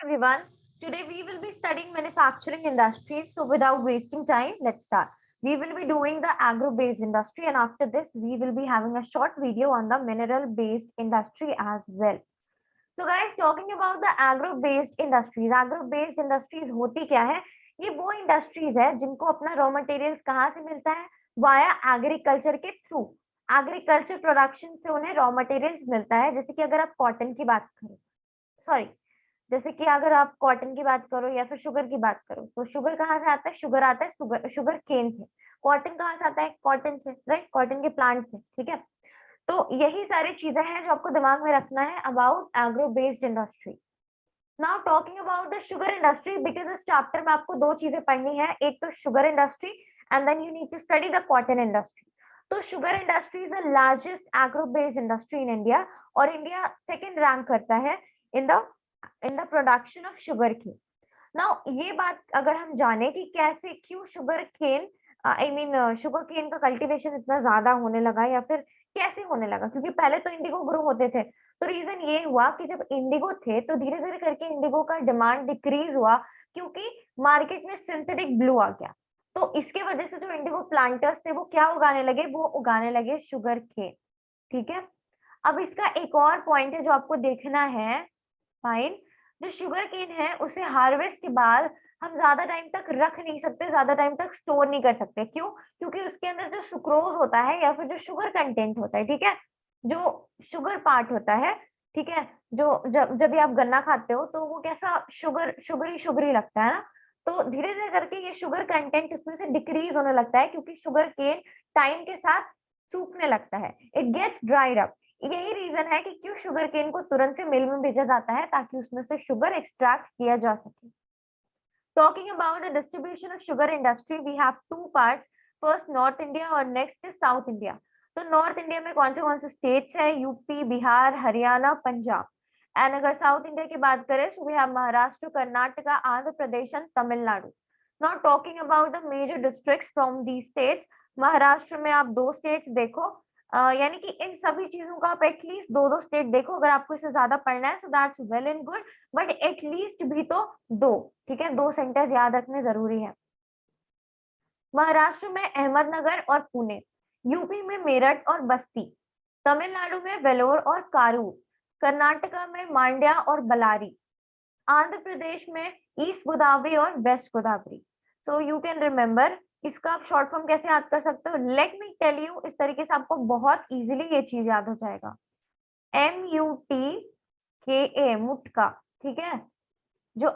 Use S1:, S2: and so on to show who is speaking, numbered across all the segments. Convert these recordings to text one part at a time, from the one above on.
S1: everyone. Today we will be studying manufacturing industries. So without wasting time, let's start. We will be doing the agro-based industry, and after this we will be having a short video on the mineral-based industry as well. So guys, talking about the agro-based industries होती क्या है? ये वो industries है जिनको अपना raw materials कहाँ से मिलता है? वाया एग्रीकल्चर के थ्रू। एग्रीकल्चर प्रोडक्शन से उन्हें रॉ मटेरियल्स मिलता है। जैसे कि अगर आप कॉटन की बात करो, सॉरी, जैसे कि अगर आप कॉटन की बात करो या फिर शुगर की बात करो, तो शुगर कहाँ से आता है? शुगर आता है शुगर केन से। कॉटन कहाँ से आता है? कॉटन से, राइट? कॉटन के प्लांट से, ठीक है। तो यही सारी चीजें हैं जो आपको दिमाग में रखना है about agro based industry. Now talking about the sugar industry, because इस चैप्टर में आपको दो चीजें पढ़नी है, एक तो sugar industry and then you need to study the cotton industry. तो sugar industry is the largest agro based industry in India, और इंडिया सेकेंड रैंक करता है in the production of sugarcane. Now ये बात अगर हम जाने कि कैसे, क्यों शुगर केन, शुगर केन का कल्टीवेशन इतना ज्यादा होने लगा या फिर कैसे होने लगा, क्योंकि पहले तो इंडिगो ग्रो होते थे। तो रीजन ये हुआ कि जब इंडिगो थे तो धीरे धीरे करके इंडिगो का डिमांड डिक्रीज हुआ, क्योंकि मार्केट में सिंथेटिक ब्लू आ गया। तो इसके वजह से जो इंडिगो प्लांटर्स थे वो क्या उगाने लगे? वो उगाने लगे शुगर केन, ठीक है। अब इसका एक और पॉइंट है जो आपको देखना है, फाइन। जो शुगर केन है उसे हार्वेस्ट के बाद हम ज्यादा टाइम तक रख नहीं सकते, ज्यादा टाइम तक स्टोर नहीं कर सकते। क्यों? क्योंकि उसके अंदर जो सुक्रोज होता है या फिर जो शुगर कंटेंट होता है, ठीक है, जो शुगर पार्ट होता है, ठीक है, जो जब भी आप गन्ना खाते हो तो वो कैसा शुगरी शुगरी लगता है ना। तो धीरे धीरे करके ये शुगर कंटेंट उसमें से डिक्रीज होने लगता है, क्योंकि शुगर केन टाइम के साथ सूखने लगता है, इट गेट्स ड्राइड अप। यही रीजन है कि क्यों शुगर केन को तुरंत से मिल में भेजा जाता है, ताकि उसमें से शुगर एक्सट्रैक्ट किया जा सके। Talking about the distribution of sugar industry, we have two parts, first North India और नेक्स्ट इज साउथ इंडिया। तो नॉर्थ इंडिया में कौन से स्टेट्स है? यूपी, बिहार, हरियाणा, पंजाब। एंड अगर साउथ इंडिया की बात करें तो we have Maharashtra, Karnataka, Andhra Pradesh and Tamil Nadu. Now talking about the major districts from the states, Maharashtra में आप दो स्टेट्स देखो, यानी कि इन सभी चीजों का आप एटलीस्ट दो दो स्टेट देखो। अगर आपको इससे ज्यादा पढ़ना है so that's well and good, but at least भी तो दो, ठीक है, दो सेंटर्स याद रखने जरूरी है। महाराष्ट्र में अहमदनगर और पुणे, यूपी में मेरठ और बस्ती, तमिलनाडु में वेलोर और कारूर, कर्नाटका में मांड्या और बलारी, आंध्र प्रदेश में ईस्ट गोदावरी और west Godavari. So you can remember, इसका आप शॉर्ट फॉर्म कैसे याद कर सकते हो? लेट मी टेल यू, इस तरीके से आपको बहुत इजीली ये चीज याद हो जाएगा। MUTKA, मुटका, ठीक है। जो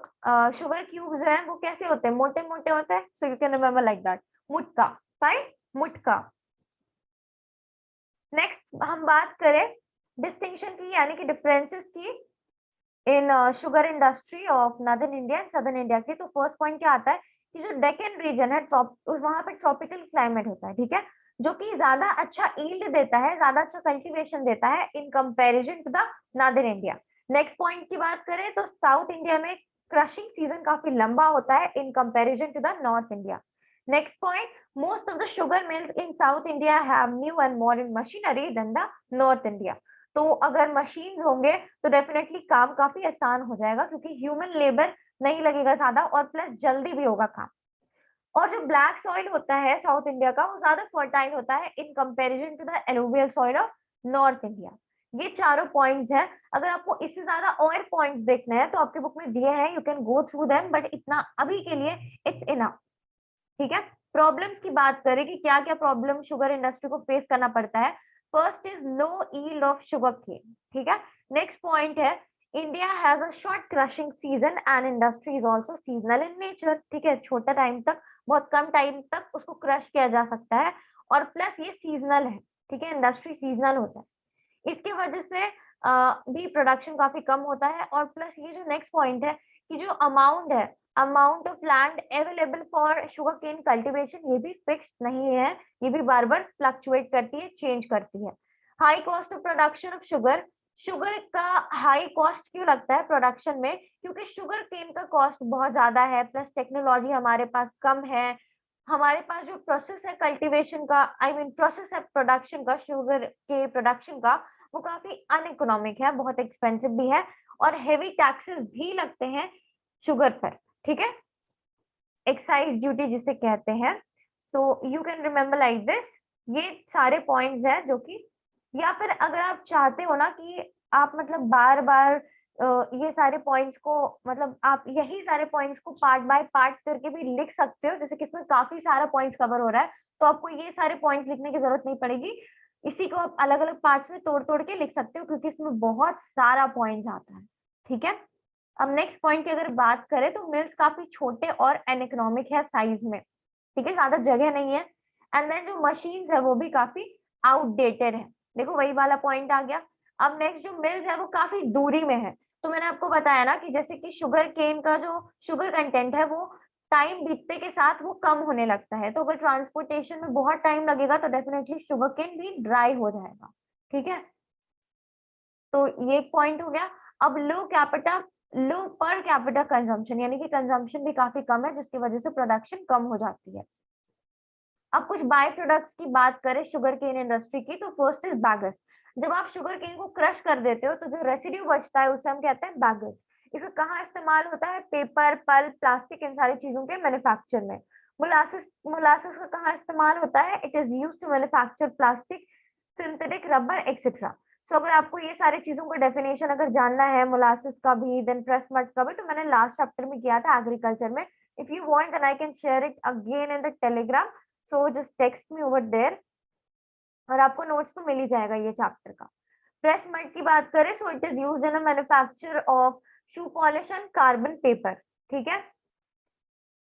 S1: शुगर क्यूब्स हैं वो कैसे होते हैं? मोटे मोटे होते हैं। So you can remember like that, मुटका, फाइन, मुटका। नेक्स्ट हम बात करें डिस्टिंक्शन की, यानी कि डिफरेंसेस की in sugar industry of northern India and southern India की। तो फर्स्ट पॉइंट क्या आता है कि जो डेक्कन रीजन है, वहां पे ट्रॉपिकल क्लाइमेट होता है, ठीक है, जो कि ज्यादा अच्छा ईल्ड देता है, ज्यादा अच्छा कल्टीवेशन देता है in comparison to the northern India. Next point की बात करें तो साउथ इंडिया में क्रशिंग सीजन काफी लंबा होता है in comparison to the North India. Next point, most of the sugar mills in South India have new and modern machinery than the North India. तो अगर मशीन होंगे तो डेफिनेटली काम काफी आसान हो जाएगा, क्योंकि ह्यूमन लेबर नहीं लगेगा ज्यादा, और प्लस जल्दी भी होगा काम। और जो ब्लैक सॉइल होता है साउथ इंडिया का, वो ज्यादा फर्टाइल होता है in comparison to the alluvial soil of North India. ये चारों पॉइंट्स हैं। अगर आपको इससे ज्यादा और पॉइंट्स देखने हैं तो आपके बुक में दिए हैं, you can go through them, but इतना अभी के लिए इट्स इनफ, ठीक है। प्रॉब्लम्स की बात करें कि क्या क्या प्रॉब्लम शुगर इंडस्ट्री को फेस करना पड़ता है। First is low yield of sugarcane, ठीक है। नेक्स्ट पॉइंट है India has a short crushing season and industry is also seasonal in nature, ठीक है, छोटा टाइम तक, बहुत कम टाइम तक उसको क्रश किया जा सकता है, और प्लस ये सीजनल है, ठीक है, इंडस्ट्री सीजनल होता है। इसकी वजह से भी प्रोडक्शन काफी कम होता है, और प्लस ये जो नेक्स्ट पॉइंट है कि जो अमाउंट है, amount of land available for sugarcane cultivation, ये भी फिक्स नहीं है, ये भी बार बार फ्लक्चुएट करती है, चेंज करती है। High cost of production of sugar, sugar का हाई कॉस्ट क्यों लगता है प्रोडक्शन में? क्योंकि शुगर केन का कॉस्ट बहुत ज्यादा है, प्लस टेक्नोलॉजी हमारे पास कम है, हमारे पास जो प्रोसेस है कल्टीवेशन का, प्रोसेस है प्रोडक्शन का, शुगर के प्रोडक्शन का, वो काफी अनइकोनॉमिक है, बहुत एक्सपेंसिव भी है, और हेवी टैक्सेस भी लगते हैं शुगर पर, ठीक है, एक्साइज ड्यूटी जिसे कहते हैं। So you can remember like this, ये सारे पॉइंट्स हैं जो कि, या फिर अगर आप चाहते हो ना कि आप मतलब बार बार ये सारे पॉइंट्स को, मतलब आप यही सारे पॉइंट्स को पार्ट बाय पार्ट करके भी लिख सकते हो, जैसे कि इसमें काफी सारा पॉइंट्स कवर हो रहा है, तो आपको ये सारे पॉइंट्स लिखने की जरूरत नहीं पड़ेगी, इसी को आप अलग अलग पार्ट्स में तोड़ तोड़ के लिख सकते हो, क्योंकि इसमें बहुत सारा पॉइंट्स आता है, ठीक है। अब नेक्स्ट पॉइंट की अगर बात करें तो मिल्स काफी छोटे और एनइकोनॉमिक है साइज में, ठीक है, ज्यादा जगह नहीं है, एंड देन जो मशीन्स है वो भी काफी आउटडेटेड है। देखो वही वाला पॉइंट आ गया। अब नेक्स्ट जो मिल्स है वो काफी दूरी में है, तो मैंने आपको बताया ना कि जैसे कि शुगर केन का जो शुगर कंटेंट है वो टाइम बीतते के साथ वो कम होने लगता है, तो अगर ट्रांसपोर्टेशन में बहुत टाइम लगेगा तो डेफिनेटली शुगर केन भी ड्राई हो जाएगा, ठीक है। तो ये एक पॉइंट हो गया। अब लो पर कैपिटा कंजम्पशन, यानी कि कंजम्पशन भी काफी कम है, जिसकी वजह से प्रोडक्शन कम हो जाती है। अब कुछ बाय प्रोडक्ट्स की बात करें शुगर केन इंडस्ट्री की, तो फर्स्ट इज बैगस। जब आप शुगर केन को क्रश कर देते हो तो जो रेसिड्यू बचता है उसे हम कहते हैं बैगस। इसका कहाँ इस्तेमाल होता है? पेपर, पल्प, प्लास्टिक, इन सारी चीजों के मैन्युफैक्चर में। मोलासिस मोलासिस का कहाँ इस्तेमाल होता है? It is used to manufacture plastic, synthetic rubber etcetera. So अगर आपको ये सारी चीजों का डेफिनेशन अगर जानना है, मोलासिस का भी, देन प्रेस मड का भी, तो मैंने लास्ट चैप्टर में किया था एग्रीकल्चर में। If you want then I can share it again in the Telegram, so just text me over there, और आपको नोट्स तो मिल ही जाएगा ये चैप्टर का। प्रेस मड की बात करें, so it is used in manufacture of shoe polish and carbon paper, ठीक है।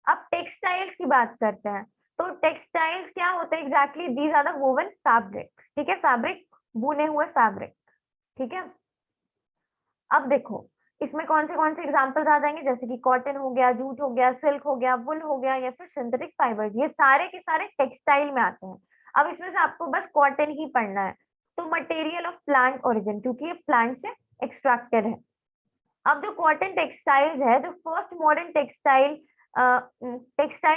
S1: अब टेक्सटाइल्स की बात करते हैं, तो टेक्सटाइल्स क्या होते हैं exactly? These are the woven fabric, ठीक है, फैब्रिक, बुने हुए फैब्रिक, ठीक है। अब देखो इसमें कौन से एग्जांपल्स आ जाएंगे, जैसे कि कॉटन हो गया, जूट हो गया, सिल्क हो गया, वुल हो गया, या फिर सिंथेटिक फाइबर्स, ये सारे के सारे टेक्सटाइल में आते हैं। अब इसमें से आपको बस कॉटन ही पढ़ना है। तो मटेरियल ऑफ प्लांट ओरिजिन, क्योंकि ये प्लांट से एक्सट्रैक्टेड है। अब जो कॉटन टेक्सटाइल्स है, जो फर्स्ट मॉडर्न टेक्सटाइल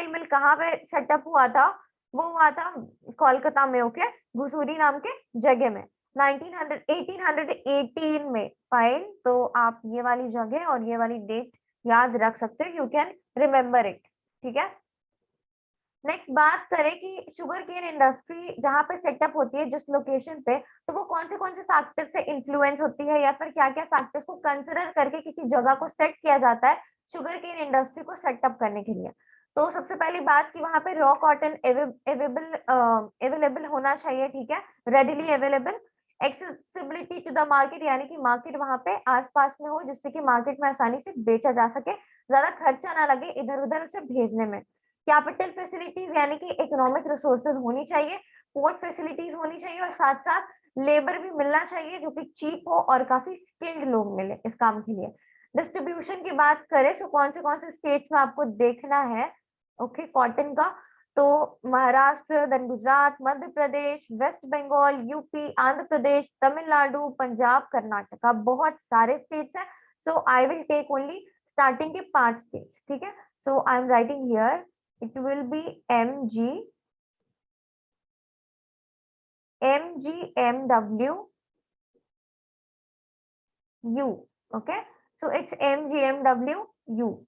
S1: मिल कहाँ पे सेटअप हुआ था? वो हुआ था कोलकाता में, ओके, घुसूरी नाम के जगह में, 1818 में। फाइन, तो आप ये वाली जगह और ये वाली डेट याद रख सकते हो, यू कैन रिमेम्बर इट, ठीक है। नेक्स्ट बात करें कि शुगर केन इंडस्ट्री जहाँ पे सेटअप होती है जिस लोकेशन पे, तो वो कौन से फैक्टर से इन्फ्लुएंस होती है, या फिर क्या क्या फैक्टर्स को कंसिडर करके किसी जगह को सेट किया जाता है शुगर केन इंडस्ट्री को सेटअप करने के लिए। तो सबसे पहली बात कि वहां पे रॉ कॉटन अवेलेबल होना चाहिए, ठीक है, readily available. Accessibility to the market, यानी कि मार्केट वहां पे आसपास में हो, जिससे कि मार्केट में आसानी से बेचा जा सके, ज्यादा खर्चा ना लगे इधर उधर उसे भेजने में। कैपिटल फैसिलिटीज, यानी कि इकोनॉमिक रिसोर्सेज होनी चाहिए, पोर्ट फैसिलिटीज होनी चाहिए, और साथ साथ लेबर भी मिलना चाहिए जो कि चीप हो और काफी स्किल्ड लोग मिले इस काम के लिए। डिस्ट्रीब्यूशन की बात करें तो कौन से स्टेट्स में आपको देखना है, ओके, कॉटन का, तो महाराष्ट्र, देन गुजरात, मध्य प्रदेश, वेस्ट बंगाल, यूपी, आंध्र प्रदेश, तमिलनाडु, पंजाब, कर्नाटका, बहुत सारे स्टेट्स हैं। So I will take only starting के 5 स्टेट्स, ठीक है। So I am writing here, it will be MGMW U, okay, so it's MGMW U।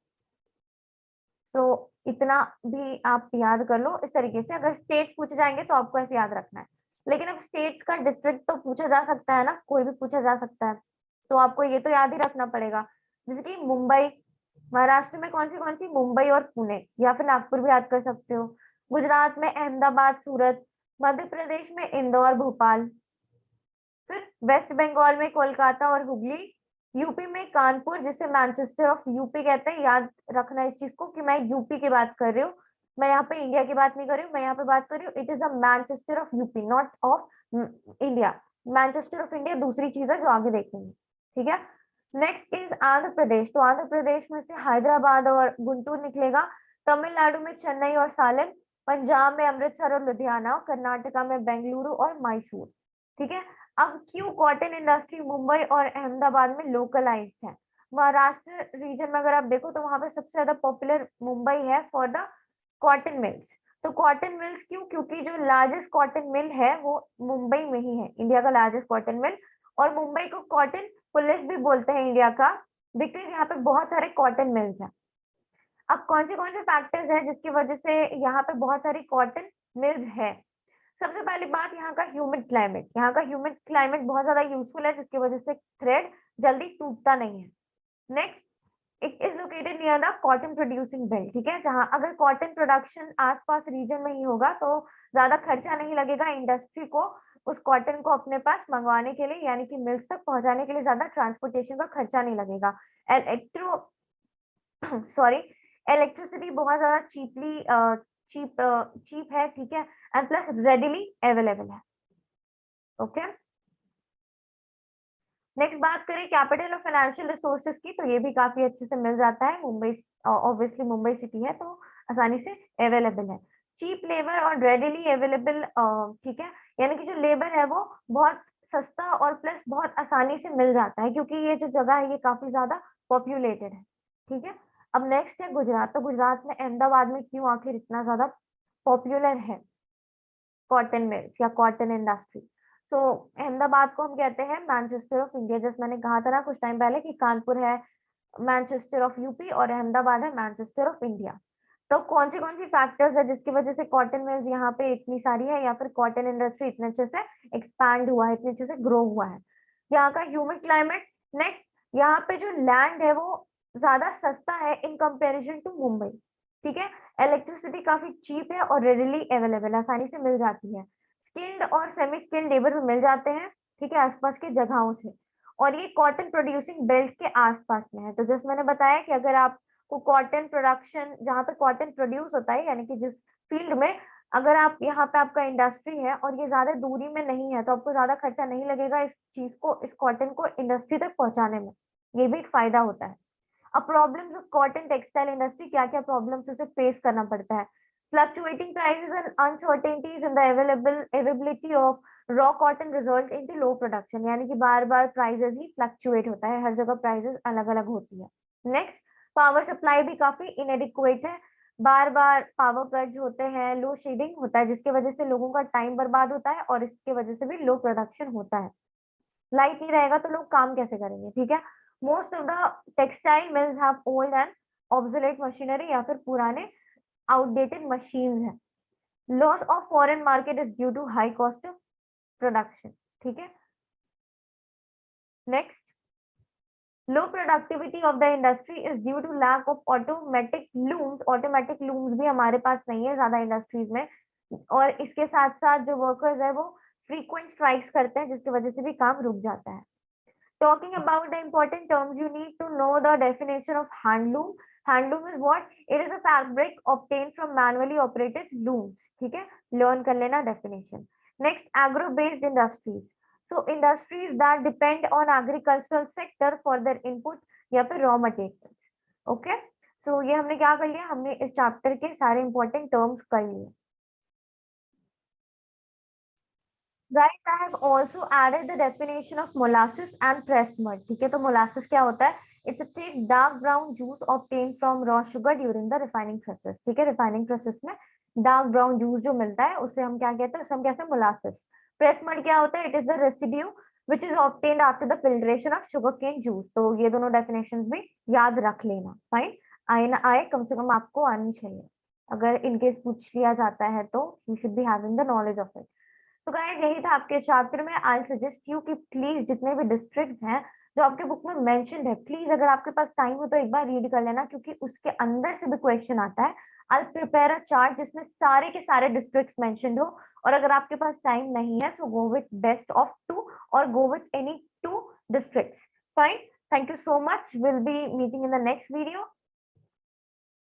S1: तो इतना भी आप याद कर लो इस तरीके से, अगर स्टेट्स पूछे जाएंगे तो आपको ऐसे याद रखना है। लेकिन अब स्टेट्स का डिस्ट्रिक्ट तो पूछा जा सकता है ना, कोई भी पूछा जा सकता है, तो आपको ये तो याद ही रखना पड़ेगा। जैसे कि मुंबई, महाराष्ट्र में कौन सी? मुंबई और पुणे, या फिर नागपुर भी याद कर सकते हो। गुजरात में अहमदाबाद, सूरत, मध्य प्रदेश में इंदौर, भोपाल, फिर वेस्ट बंगाल में कोलकाता और हुगली, यूपी में कानपुर, जिसे मैनचेस्टर ऑफ यूपी कहते हैं। याद रखना इस चीज को कि मैं यूपी की बात कर रही हूँ, मैं यहाँ पे इंडिया की बात नहीं कर रही हूँ, मैं यहाँ पे बात कर रही हूँ, it is a Manchester of UP, not of India. Manchester of India दूसरी चीज है जो आगे देखेंगे, ठीक है। नेक्स्ट इज आंध्र प्रदेश, तो आंध्र प्रदेश में से हैदराबाद और गुंटूर निकलेगा। तमिलनाडु में चेन्नई और सालेम, पंजाब में अमृतसर और लुधियाना, कर्नाटका में बेंगलुरु और मैसूर, ठीक है। अब क्यों कॉटन इंडस्ट्री मुंबई और अहमदाबाद में लोकलाइज्ड है? महाराष्ट्र रीजन में अगर आप देखो तो वहां पे सबसे ज्यादा पॉपुलर मुंबई है फॉर द कॉटन मिल्स। तो कॉटन मिल्स क्यों? क्योंकि जो लार्जेस्ट कॉटन मिल है वो मुंबई में ही है, इंडिया का लार्जेस्ट कॉटन मिल, और मुंबई को कॉटन पुलिस भी बोलते हैं इंडिया का, बिकॉज यहाँ पे बहुत सारे कॉटन मिल्स हैं। अब कौन से फैक्टर्स हैं जिसकी वजह से यहाँ पे बहुत सारी कॉटन मिल्स है? सबसे पहली बात, यहाँ का ह्यूमिड क्लाइमेट। यहाँ का ह्यूमिड क्लाइमेट बहुत ज्यादा यूजफुल है, जिसकी वजह से थ्रेड जल्दी टूटता नहीं है। Next, it is located near the cotton producing belt. ठीक है, जहाँ अगर कॉटन प्रोडक्शन आसपास रीजन में ही होगा तो ज्यादा खर्चा नहीं लगेगा इंडस्ट्री को उस कॉटन को अपने पास मंगवाने के लिए, यानी कि मिल्स तक पहुंचाने के लिए ज्यादा ट्रांसपोर्टेशन का खर्चा नहीं लगेगा। इलेक्ट्रो सॉरी इलेक्ट्रिसिटी बहुत ज्यादा चीप है। ठीक है, एंड प्लस रेडिली अवेलेबल है। ओके, नेक्स्ट बात करें कैपिटल और फाइनेंशियल रिसोर्सेज की, तो ये भी काफी अच्छे से मिल जाता है। मुंबई, ऑब्वियसली मुंबई सिटी है तो आसानी से अवेलेबल है। चीप लेबर और रेडिली अवेलेबल, ठीक है, यानी कि जो लेबर है वो बहुत सस्ता और प्लस बहुत आसानी से मिल जाता है, क्योंकि ये जो जगह है ये काफी ज्यादा पॉपुलेटेड है। ठीक है, अब नेक्स्ट है गुजरात। तो गुजरात में अहमदाबाद में क्यों आखिर इतना ज्यादा पॉपुलर है कॉटन मिल्स या कॉटन इंडस्ट्री? तो अहमदाबाद को हम कहते हैं मैनचेस्टर ऑफ इंडिया। जैसे मैंने कहा था ना कुछ टाइम पहले कि कानपुर है मैनचेस्टर ऑफ यूपी और अहमदाबाद है मैनचेस्टर ऑफ इंडिया। तो कौन सी फैक्टर्स है जिसकी वजह से कॉटन मिल्स यहाँ पे इतनी सारी है, या फिर कॉटन इंडस्ट्री इतने अच्छे से एक्सपैंड हुआ है, इतने अच्छे से ग्रो हुआ है? यहाँ का ह्यूमिड क्लाइमेट। नेक्स्ट, यहाँ पे जो लैंड है वो ज्यादा सस्ता है इन कंपेरिजन टू मुंबई। ठीक है, इलेक्ट्रिसिटी काफी चीप है और रेडिली अवेलेबल, आसानी से मिल जाती है। स्किल्ड और सेमी स्किल्ड लेबर भी मिल जाते हैं, ठीक है, आसपास के जगहों से। और ये कॉटन प्रोड्यूसिंग बेल्ट के आसपास में है। तो जैसे मैंने बताया कि अगर आपको कॉटन प्रोडक्शन, जहाँ पे कॉटन प्रोड्यूस होता है, यानी कि जिस फील्ड में, अगर आप यहाँ पे आपका इंडस्ट्री है और ये ज्यादा दूरी में नहीं है, तो आपको ज्यादा खर्चा नहीं लगेगा इस चीज को, इस कॉटन को इंडस्ट्री तक पहुंचाने में। ये भी एक फायदा होता है। अब problems of cotton textile industry, क्या क्या प्रॉब्लम्स उसे फेस करना पड़ता है? Fluctuating prices and uncertainties in the availability of raw cotton result into low production, यानी कि बार बार प्राइसेस ही फ्लक्चुएट होता है, हर जगह प्राइसेस अलग अलग होती है। नेक्स्ट, पावर सप्लाई भी काफी इनएडिक्वेट है, बार बार पावर कट होते हैं, लो शेडिंग होता है, जिसकी वजह से लोगों का टाइम बर्बाद होता है और इसकी वजह से भी लो प्रोडक्शन होता है। लाइट नहीं रहेगा तो लोग काम कैसे करेंगे? ठीक है, most of the textile mills have old and obsolete machinery, या फिर पुराने आउटडेटेड मशीन है। Loss of foreign market is due to high cost of production. ठीक है, next, low productivity of the industry is due to lack of automatic looms. Automatic looms भी हमारे पास नहीं है ज्यादा इंडस्ट्रीज में, और इसके साथ साथ जो वर्कर्स है वो फ्रीक्वेंट स्ट्राइक्स करते हैं, जिसकी वजह से भी काम रुक जाता है। Talking about the important terms, you need to know the definition of handloom. Handloom is what? It is a fabric obtained from manually operated looms. ठीक है, learn कर लेना definition. Next, agro-based industries. So industries that depend on agricultural sector for their input या फिर raw materials. Okay? So ये हमने क्या कर लिया? हमने इस chapter के सारे important terms कर लिए. Guys, I have also added the definition of molasses and pressed mud. ठीक है, तो molasses क्या होता है? It's a thick dark brown juice obtained from raw sugar during the refining process. ठीक है, refining process में dark brown juice जो मिलता है उसे हम क्या कहते हैं? उसे हम कहते हैं molasses. Pressed mud क्या होता है? It is the residue which is obtained after the filtration of sugarcane juice. तो ये दोनों definitions भी याद रख लेना. Fine? आए ना आए, कम से कम आपको आनी चाहिए. अगर इनकेस पूछ लिया जाता है तो you should be having the knowledge of it. तो गाइस यही था आपके चैप्टर में। आई सजेस्ट यू कि प्लीज जितने भी डिस्ट्रिक्ट्स हैं जो आपके बुक में मेंशन्ड है, प्लीज अगर आपके पास टाइम हो तो एक बार रीड कर लेना, क्योंकि उसके अंदर से भी क्वेश्चन आता है। आई प्रिपेयर अ चार्ट जिसमें सारे के सारे डिस्ट्रिक्ट्स मेंशन्ड हो, और अगर आपके पास टाइम नहीं है सो गो विथ बेस्ट ऑफ 2 और go with any 2 districts. Fine, thank you so much, will be meeting in the next video.